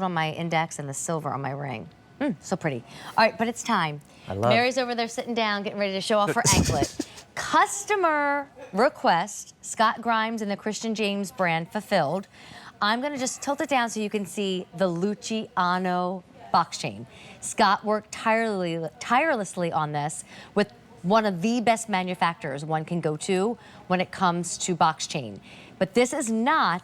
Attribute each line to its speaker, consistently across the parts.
Speaker 1: on my index and the silver on my ring. So pretty. All right, but it's time. Mary's over there sitting down, getting ready to show off her anklet. Customer request, Scott Grimes and the Christian James brand fulfilled. I'm gonna just tilt it down so you can see the Luciano box chain. Scott worked tirelessly on this with one of the best manufacturers one can go to when it comes to box chain. But this is not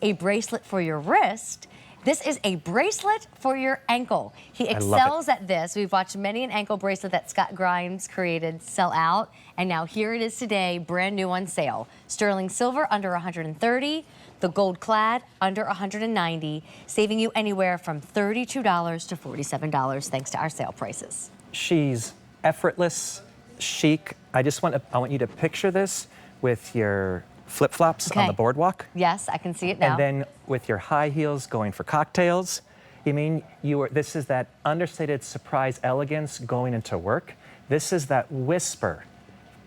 Speaker 1: a bracelet for your wrist. This is a bracelet for your ankle. He excels at this. We've watched many an ankle bracelet that Scott Grimes created sell out, and now here it is today, brand new on sale. Sterling silver under $130, the gold clad under $190, saving you anywhere from $32 to $47 thanks to our sale prices.
Speaker 2: She's effortless, chic. I want you to picture this with your flip-flops on the boardwalk.
Speaker 1: Yes, I can see it now.
Speaker 2: And then with your high heels going for cocktails. This is that understated surprise elegance going into work. This is that whisper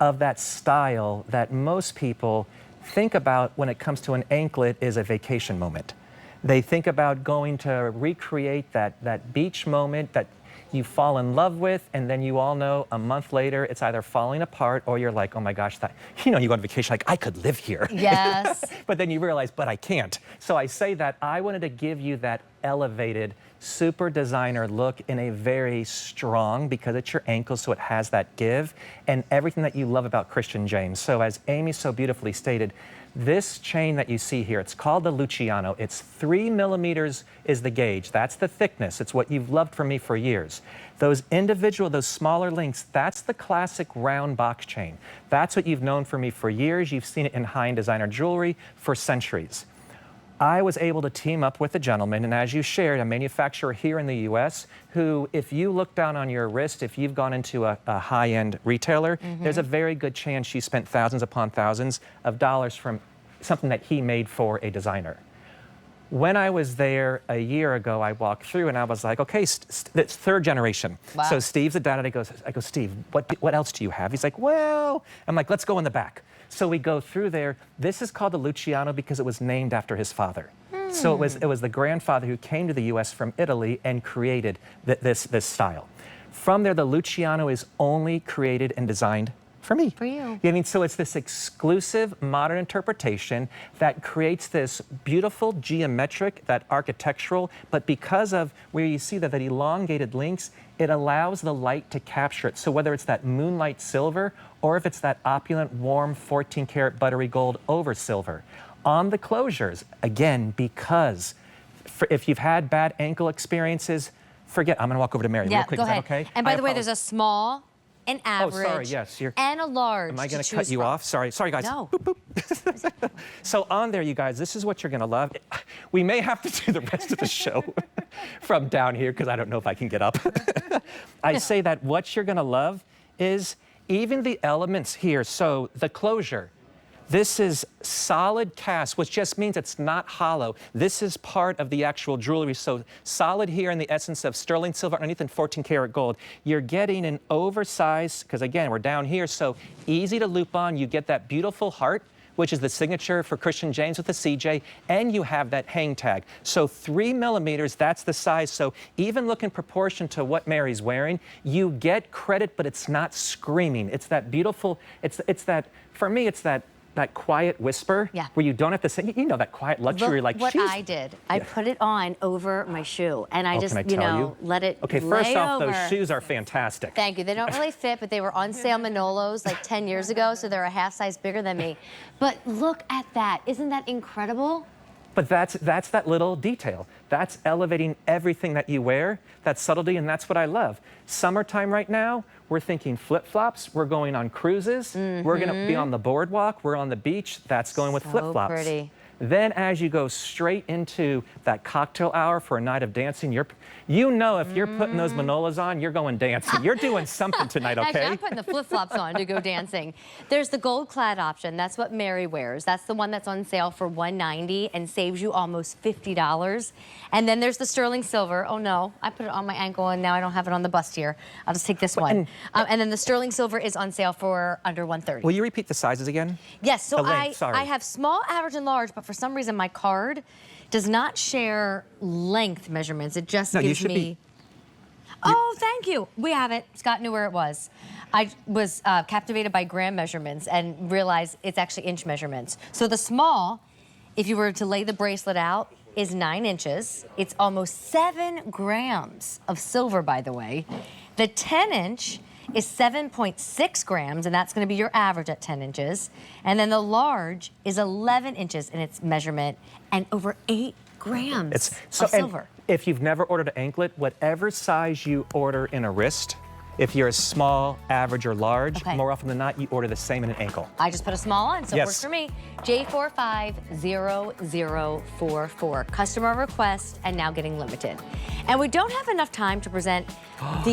Speaker 2: of that style that most people think about when it comes to an anklet is a vacation moment. They think about going to recreate that beach moment that you fall in love with, and then you all know a month later it's either falling apart or you're like, oh my gosh, you go on vacation like, I could live here.
Speaker 1: Yes.
Speaker 2: But then you realize, but I can't. So I say that I wanted to give you that elevated, super designer look in a very strong, because it's your ankle, so it has that give, and everything that you love about Christian James. So as Amy so beautifully stated, this chain that you see here, it's called the Luciano. It's 3 millimeters is the gauge. That's the thickness. It's what you've loved from me for years. Those smaller links, that's the classic round box chain. That's what you've known from me for years. You've seen it in high-end designer jewelry for centuries. I was able to team up with a gentleman, and as you shared, a manufacturer here in the US, who, if you look down on your wrist, if you've gone into a high-end retailer, there's a very good chance she spent thousands upon thousands of dollars from something that he made for a designer. When I was there a year ago, I walked through and I was like, okay, it's third generation. Wow. So Steve's the dad, and I go, Steve, what else do you have? He's like, well, I'm like, let's go in the back. So we go through there. This is called the Luciano because it was named after his father. So it was the grandfather who came to the US from Italy and created this style. From there, the Luciano is only created and designed for me.
Speaker 1: For you.
Speaker 2: So it's this exclusive modern interpretation that creates this beautiful geometric, that architectural, but because of where you see that elongated links, it allows the light to capture it. So whether it's that moonlight silver or if it's that opulent, warm 14-karat buttery gold over silver. On the closures, again, because if you've had bad ankle experiences, forget, I'm gonna walk over to Mary real quick.
Speaker 1: Go ahead.
Speaker 2: Is that okay?
Speaker 1: And by the way, there's a small, an average,
Speaker 2: sorry, yes,
Speaker 1: and a large.
Speaker 2: Am I going to cut you off? Sorry, guys.
Speaker 1: No.
Speaker 2: Boop, boop. So on there, you guys, this is what you're going to love. We may have to do the rest of the show from down here because I don't know if I can get up. I say that what you're going to love is even the elements here. So the closure. This is solid cast, which just means it's not hollow. This is part of the actual jewelry. So solid here in the essence of sterling silver underneath and 14-karat gold. You're getting an oversized, because again, we're down here, so easy to loop on. You get that beautiful heart, which is the signature for Christian James with the CJ, and you have that hang tag. So 3 millimeters, that's the size. So even look in proportion to what Mary's wearing, you get credit, but it's not screaming. It's that beautiful, it's that, for me, it's that quiet whisper where you don't have to say, that quiet luxury.
Speaker 1: Look what I did. I put it on over my shoe, and I just, let it
Speaker 2: Okay, first off, those shoes are fantastic.
Speaker 1: Thank you. They don't really fit, but they were on sale Manolos like 10 years ago, so they're a half size bigger than me. But look at that. Isn't that incredible?
Speaker 2: But that's that little detail. That's elevating everything that you wear, that subtlety, and that's what I love. Summertime right now, we're thinking flip-flops. We're going on cruises. We're going to be on the boardwalk. We're on the beach. That's going with flip-flops.
Speaker 1: Pretty.
Speaker 2: Then as you go straight into that cocktail hour for a night of dancing, if you're putting those Manolas on, you're going dancing. You're doing something tonight, okay?
Speaker 1: Actually, I'm putting the flip-flops on to go dancing. There's the gold clad option. That's what Mary wears. That's the one that's on sale for $190 and saves you almost $50. And then there's the sterling silver. Oh no, I put it on my ankle and now I don't have it on the bust here. I'll just take this one. And then the sterling silver is on sale for under $130.
Speaker 2: Will you repeat the sizes again?
Speaker 1: Yes, so
Speaker 2: I
Speaker 1: have small, average, and large, but for some reason my card does not share length measurements. It just
Speaker 2: No, you
Speaker 1: gives
Speaker 2: should
Speaker 1: me.
Speaker 2: be-
Speaker 1: Oh, thank you. We have it. Scott knew where it was. I was captivated by gram measurements and realized it's actually inch measurements. So the small, if you were to lay the bracelet out, is 9 inches. It's almost 7 grams of silver, by the way. The 10-inch is 7.6 grams, and that's going to be your average at 10 inches. And then the large is 11 inches in its measurement and over 8 grams of silver.
Speaker 2: If you've never ordered an anklet, whatever size you order in a wrist, if you're a small, average, or large, more often than not, you order the same in an ankle.
Speaker 1: I just put a small on, so it
Speaker 2: Yes.
Speaker 1: works for me. J450044, customer request, and now getting limited. And we don't have enough time to present the